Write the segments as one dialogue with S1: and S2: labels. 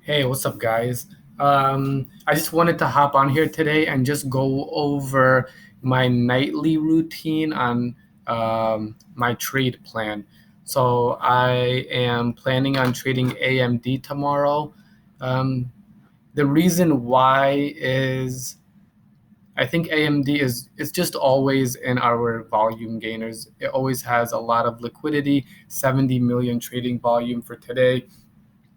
S1: Hey, what's up, guys? I just wanted to hop on here today and just go over my nightly routine on my trade plan. So I am planning on trading AMD tomorrow. Um, the reason why is I think AMD is it's just always in our volume gainers. It always has a lot of liquidity, 70 million trading volume for today.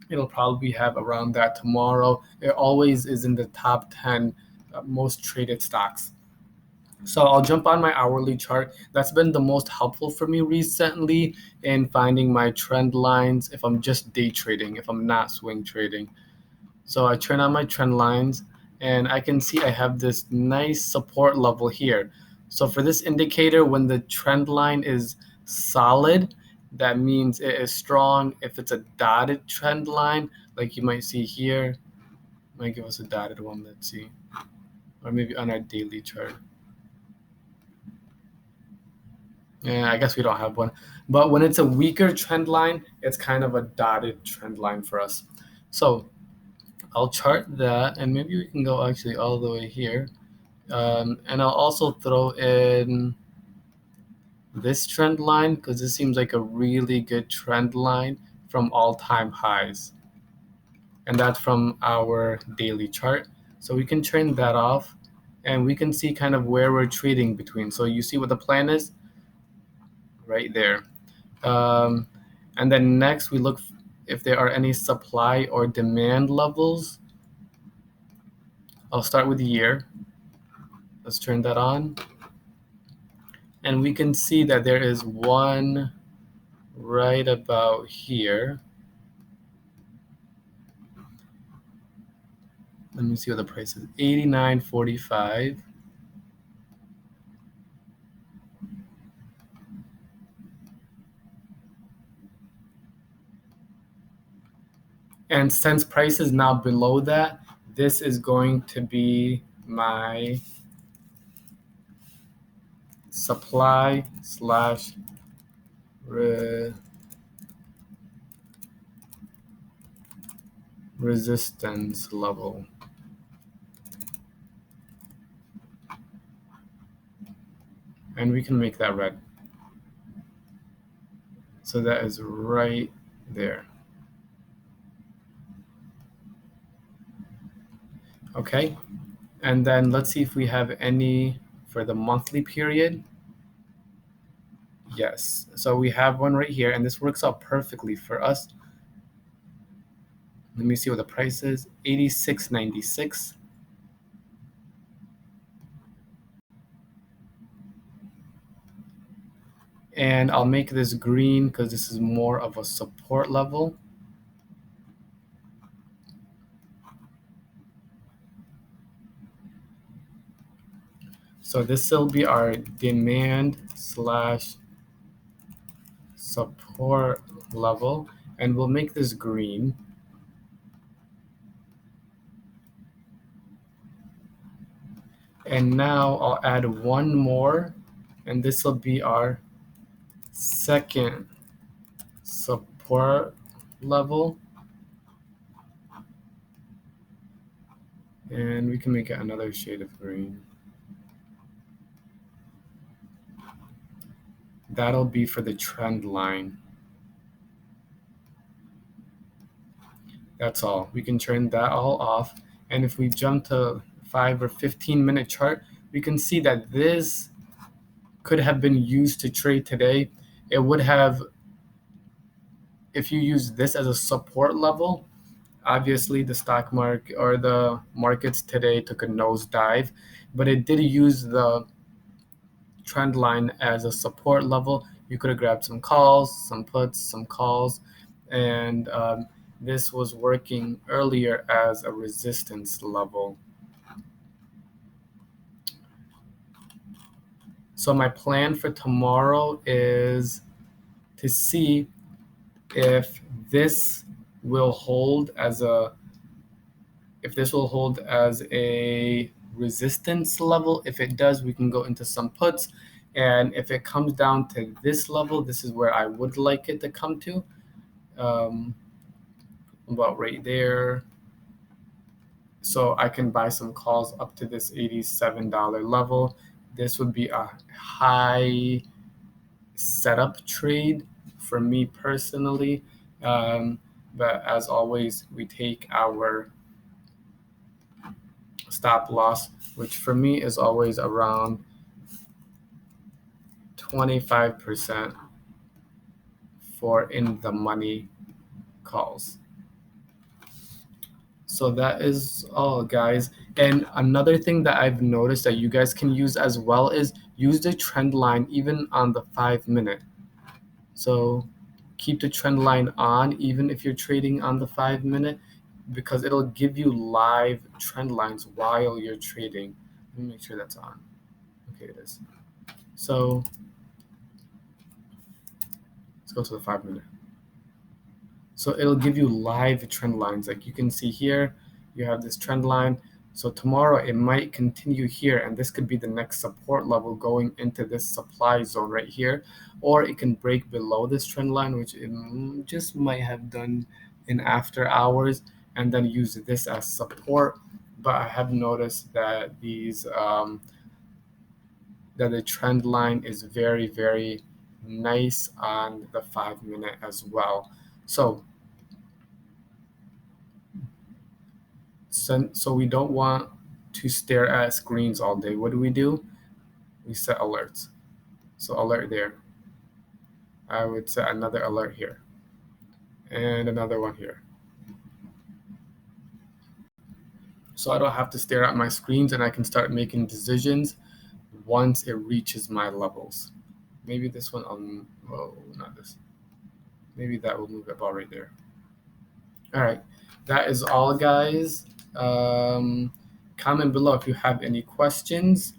S1: It'll probably have around that tomorrow. It always is in the top 10 most traded stocks. So I'll jump on my hourly chart. That's been the most helpful for me recently in finding my trend lines if I'm just day trading, if I'm not swing trading. So I turn on my trend lines and I can see I have this nice support level here. So for this indicator, when the trend line is solid, that means it is strong. If it's a dotted trend line, like you might see here, might give us a dotted one, let's see, or maybe on our daily chart. Yeah, I guess we don't have one. But when it's a weaker trend line, it's kind of a dotted trend line for us. So I'll chart that, and maybe we can go actually all the way here. And I'll also throw in this trend line because this seems like a really good trend line from all-time highs. And that's from our daily chart. So we can turn that off and we can see kind of where we're trading between. So you see what the plan is right there. Um, and then next we look if there are any supply or demand levels. I'll start with the year. Let's turn that on. And we can see that there is one right about here. Let me see what the price is. 89.45. And since price is now below that, this is going to be my supply slash resistance level. And we can make that red. So that is right there. Okay. And then let's see if we have any for the monthly period. Yes. So we have one right here, and this works out perfectly for us. Let me see what the price is. 86.96. And I'll make this green because this is more of a support level. So this will be our demand slash support level, and we'll make this green. And now I'll add one more, and this will be our second support level. And we can make it another shade of green. That'll be for the trend line. That's all. We can turn that all off. And if we jump to 5 or 15-minute chart, we can see that this could have been used to trade today. It would have, if you use this as a support level, obviously the stock market or the markets today took a nosedive, but it did use the trend line as a support level. You could have grabbed some calls, some puts, some calls, and this was working earlier as a resistance level. So my plan for tomorrow is to see if this will hold as a resistance level. If it does, we can go into some puts. And if it comes down to this level, this is where I would like it to come to. About right there. So I can buy some calls up to this $87 level. This would be a high setup trade for me personally. But as always, we take our stop loss, which for me is always around 25% for in the money calls. So that is all, guys. And another thing that I've noticed that you guys can use as well is use the trend line even on the 5 minute. So keep the trend line on even if you're trading on the 5 minute, because it'll give you live trend lines while you're trading. Let me make sure that's on. Okay, it is. So let's go to the 5 minute. So it'll give you live trend lines. Like you can see here, you have this trend line. So tomorrow it might continue here, and this could be the next support level going into this supply zone right here, or it can break below this trend line, which it just might have done in after hours, and then use this as support. But I have noticed that that the trend line is very, very nice on the 5 minute as well. So we don't want to stare at screens all day. What do? We set alerts. So alert there. I would set another alert here and another one here. So I don't have to stare at my screens, and I can start making decisions once it reaches my levels. Maybe this one, oh, not this. Maybe that will move about right there. All right, that is all, guys. Comment below if you have any questions.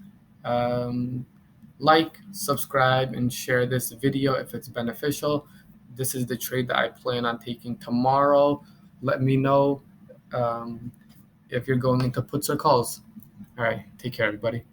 S1: Like, subscribe, and share this video if it's beneficial. This is the trade that I plan on taking tomorrow. Let me know if you're going into puts or calls. All right, take care, everybody.